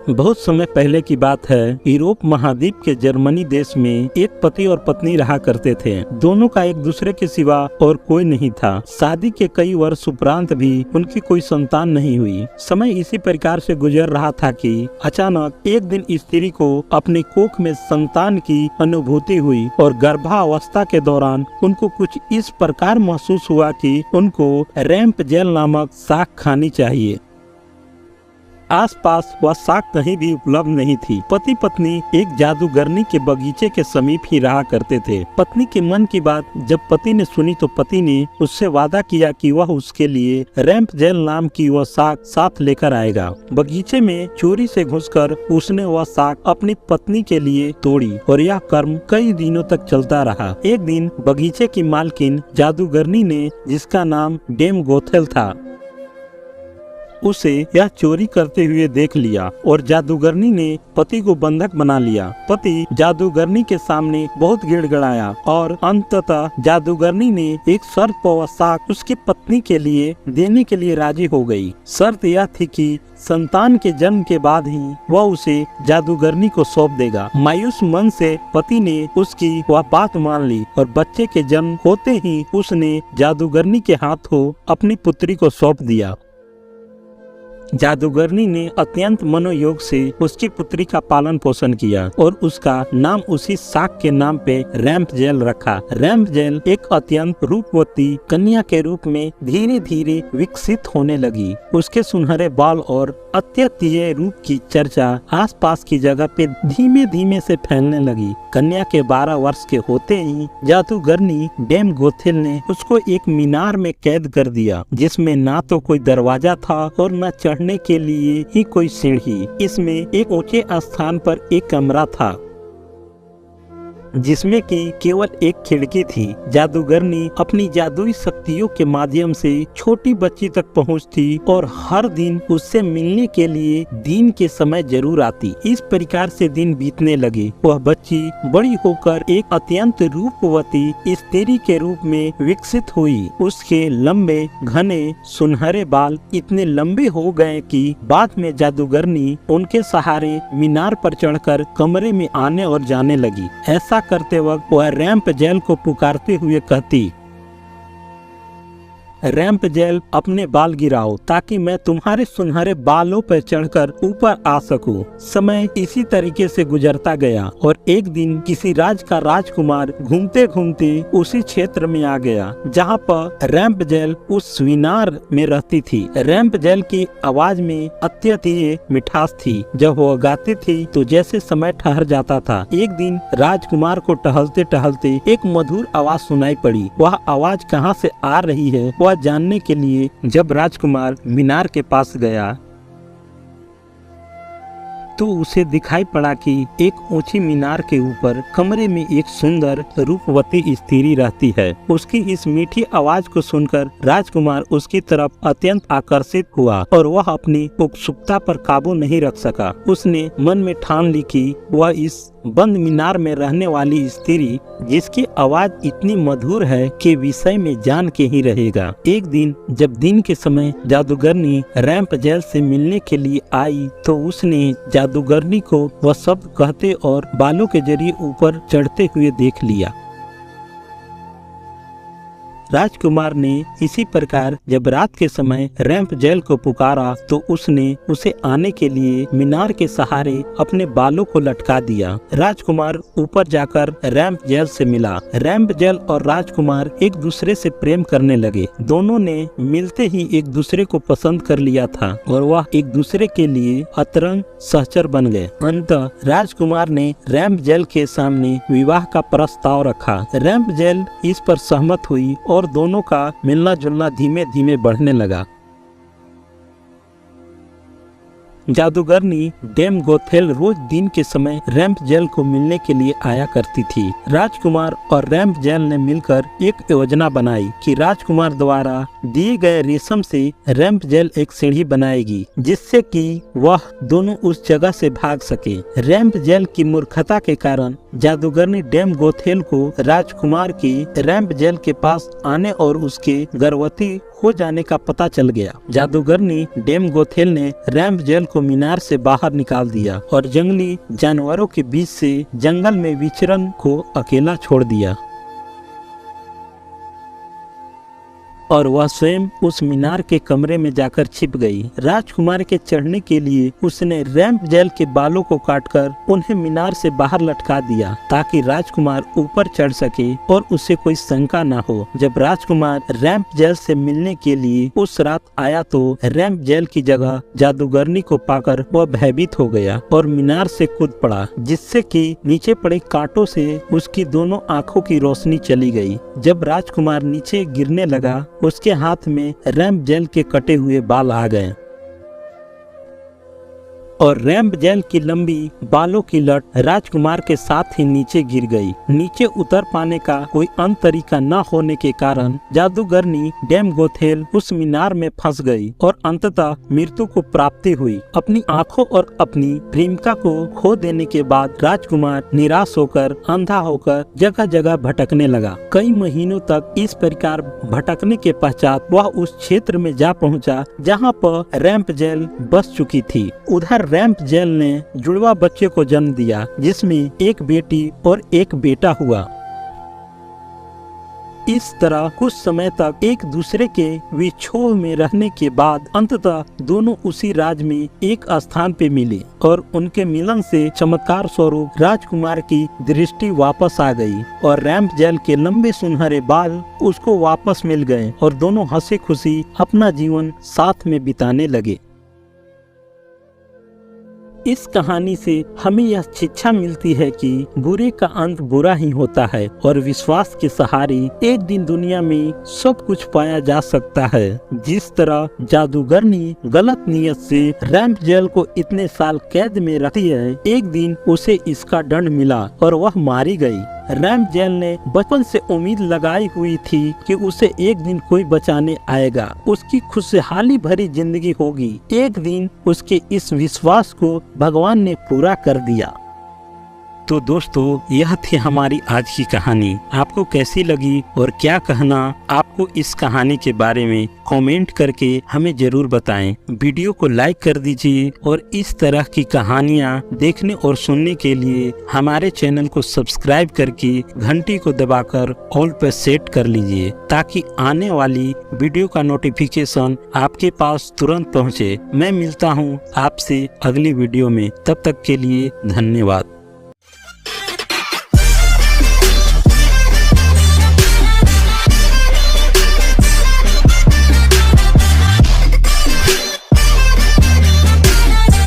बहुत समय पहले की बात है। यूरोप महाद्वीप के जर्मनी देश में एक पति और पत्नी रहा करते थे। दोनों का एक दूसरे के सिवा और कोई नहीं था। शादी के कई वर्ष उपरांत भी उनकी कोई संतान नहीं हुई। समय इसी प्रकार से गुजर रहा था कि अचानक एक दिन स्त्री को अपनी कोख में संतान की अनुभूति हुई और गर्भावस्था के दौरान उनको कुछ इस प्रकार महसूस हुआ कि उनको रैंप जेल नामक शाक खानी चाहिए। आसपास वह शाक कहीं भी उपलब्ध नहीं थी। पति पत्नी एक जादूगरनी के बगीचे के समीप ही रहा करते थे। पत्नी के मन की बात जब पति ने सुनी तो पति ने उससे वादा किया कि वह उसके लिए रैंप जेल नाम की वह शाक साथ लेकर आएगा। बगीचे में चोरी से घुसकर उसने वह शाक अपनी पत्नी के लिए तोड़ी और यह कर्म कई दिनों तक चलता रहा। एक दिन बगीचे की मालकिन जादूगरनी ने, जिसका नाम डेम गोथेल था, उसे यह चोरी करते हुए देख लिया और जादूगरनी ने पति को बंधक बना लिया। पति जादूगरनी के सामने बहुत गिड़गिड़ाया और अंततः जादूगरनी ने एक शर्त पर शाक उसकी पत्नी के लिए देने के लिए राजी हो गई। शर्त यह थी कि संतान के जन्म के बाद ही वह उसे जादूगरनी को सौंप देगा। मायूस मन से पति ने उसकी वह बात मान ली और बच्चे के जन्म होते ही उसने जादूगरनी के हाथों अपनी पुत्री को सौंप दिया। जादूगरनी ने अत्यंत मनोयोग से उसकी पुत्री का पालन पोषण किया और उसका नाम उसी शाक के नाम पे रैंप जेल रखा। रैंप जेल एक अत्यंत रूपवती कन्या के रूप में धीरे धीरे विकसित होने लगी। उसके सुनहरे बाल और अत्यंत रूप की चर्चा आसपास की जगह पे धीमे धीमे से फैलने लगी। कन्या के 12 वर्ष के होते ही जादूगरनी डेम गोथेल ने उसको एक मीनार में कैद कर दिया, जिसमें ना तो कोई दरवाजा था और न चढ़ने के लिए ही कोई सीढ़ी। इसमें एक ऊंचे स्थान पर एक कमरा था जिसमें कि केवल एक खिड़की थी। जादूगरनी अपनी जादुई शक्तियों के माध्यम से छोटी बच्ची तक पहुंचती और हर दिन उससे मिलने के लिए दिन के समय जरूर आती। इस प्रकार से दिन बीतने लगे। वह बच्ची बड़ी होकर एक अत्यंत रूपवती स्त्री के रूप में विकसित हुई। उसके लंबे घने सुनहरे बाल इतने लंबे हो गए कि बाद में जादूगरनी उनके सहारे मीनार पर चढ़कर कमरे में आने और जाने लगी। ऐसा करते वक्त वह रैंप जेल को पुकारते हुए कहती, रैंप जेल अपने बाल गिराओ ताकि मैं तुम्हारे सुनहरे बालों पर चढ़कर ऊपर आ सकूं। समय इसी तरीके से गुजरता गया और एक दिन किसी राज का राजकुमार घूमते घूमते उसी क्षेत्र में आ गया जहां पर रैंप जेल उस मीनार में रहती थी। रैंप जेल की आवाज में अत्यंत मिठास थी। जब वह गाती थी तो जैसे समय ठहर जाता था। एक दिन राजकुमार को टहलते टहलते एक मधुर आवाज सुनाई पड़ी। वह आवाज कहां से आ रही है वह जानने के लिए जब राजकुमार मीनार के पास गया तो उसे दिखाई पड़ा कि एक ऊंची मीनार के ऊपर कमरे में एक सुंदर रूपवती स्त्री रहती है। उसकी इस मीठी आवाज को सुनकर राजकुमार उसकी तरफ अत्यंत आकर्षित हुआ और वह अपनी उत्सुकता पर काबू नहीं रख सका। उसने मन में ठान ली कि वह इस बंद मीनार में रहने वाली स्त्री जिसकी आवाज इतनी मधुर है के विषय में जान के ही रहेगा। एक दिन जब दिन के समय जादूगरनी रैंप जेल से मिलने के लिए आई तो उसने जादूगरनी को वह शब्द कहते और बालों के जरिए ऊपर चढ़ते हुए देख लिया। राजकुमार ने इसी प्रकार जब रात के समय रैंप जेल को पुकारा तो उसने उसे आने के लिए मीनार के सहारे अपने बालों को लटका दिया। राजकुमार ऊपर जाकर रैंप जेल से मिला। रैंप जेल और राजकुमार एक दूसरे से प्रेम करने लगे। दोनों ने मिलते ही एक दूसरे को पसंद कर लिया था और वह एक दूसरे के लिए अतरंग सहचर बन गए। अंततः राजकुमार ने रैंप जेल के सामने विवाह का प्रस्ताव रखा। रैंप जेल इस पर सहमत हुई और दोनों का मिलना जुलना धीमे धीमे बढ़ने लगा। जादूगरनी डेम गोथेल रोज दिन के समय रैंप जेल को मिलने के लिए आया करती थी। राजकुमार और रैंप जेल ने मिलकर एक योजना बनाई कि राजकुमार द्वारा दिए गए रेशम से रैंप जेल एक सीढ़ी बनाएगी जिससे कि वह दोनों उस जगह से भाग सके। रैंप जेल की मूर्खता के कारण जादूगरनी डेम गोथेल को राजकुमार की रैंप जेल के पास आने और उसके गर्भवती हो जाने का पता चल गया। जादूगरनी डेम गोथेल ने रैंप जेल को मीनार से बाहर निकाल दिया और जंगली जानवरों के बीच से जंगल में विचरण को अकेला छोड़ दिया और वह स्वयं उस मीनार के कमरे में जाकर छिप गई। राजकुमार के चढ़ने के लिए उसने रैंप जेल के बालों को काटकर उन्हें मीनार से बाहर लटका दिया ताकि राजकुमार ऊपर चढ़ सके और उसे कोई शंका न हो। जब राजकुमार रैंप जेल से मिलने के लिए उस रात आया तो रैंप जेल की जगह जादूगरनी को पाकर वह भयभीत हो गया और मीनार से कूद पड़ा, जिससे कि नीचे पड़े कांटों से उसकी दोनों आंखों की रोशनी चली गई। जब राजकुमार नीचे गिरने लगा उसके हाथ में रैंप जेल के कटे हुए बाल आ गए और रैंप जेल की लंबी बालों की लट राजकुमार के साथ ही नीचे गिर गई। नीचे उतर पाने का कोई अन्य तरीका न होने के कारण जादूगरनी डेम गोथेल उस मीनार में फंस गई और अंततः मृत्यु को प्राप्ति हुई। अपनी आंखों और अपनी प्रेमिका को खो देने के बाद राजकुमार निराश होकर अंधा होकर जगह जगह भटकने लगा। कई महीनों तक इस प्रकार भटकने के पश्चात वह उस क्षेत्र में जा पहुंचा जहां पर रैंप जेल बस चुकी थी। उधर रैंप जेल ने जुड़वा बच्चे को जन्म दिया जिसमें एक बेटी और एक बेटा हुआ। इस तरह कुछ समय तक एक दूसरे के विछोह में रहने के बाद अंततः दोनों उसी राज में एक स्थान पे मिले और उनके मिलन से चमत्कार स्वरूप राजकुमार की दृष्टि वापस आ गई और रैंप जेल के लंबे सुनहरे बाल उसको वापस मिल गए और दोनों हंसी खुशी अपना जीवन साथ में बिताने लगे। इस कहानी से हमें यह शिक्षा मिलती है कि बुरे का अंत बुरा ही होता है और विश्वास के सहारे एक दिन दुनिया में सब कुछ पाया जा सकता है। जिस तरह जादूगरनी गलत नियत से रैंप जेल को इतने साल कैद में रखी है, एक दिन उसे इसका दंड मिला और वह मारी गई। रैंप जेल ने बचपन से उम्मीद लगाई हुई थी कि उसे एक दिन कोई बचाने आएगा, उसकी खुशहाली भरी जिंदगी होगी। एक दिन उसके इस विश्वास को भगवान ने पूरा कर दिया। तो दोस्तों, यह थी हमारी आज की कहानी। आपको कैसी लगी और क्या कहना आपको इस कहानी के बारे में कमेंट करके हमें जरूर बताएं। वीडियो को लाइक कर दीजिए और इस तरह की कहानियां देखने और सुनने के लिए हमारे चैनल को सब्सक्राइब करके घंटी को दबाकर ऑल पर सेट कर लीजिए ताकि आने वाली वीडियो का नोटिफिकेशन आपके पास तुरंत पहुंचे। मैं मिलता हूं आपसे अगली वीडियो में, तब तक के लिए धन्यवाद।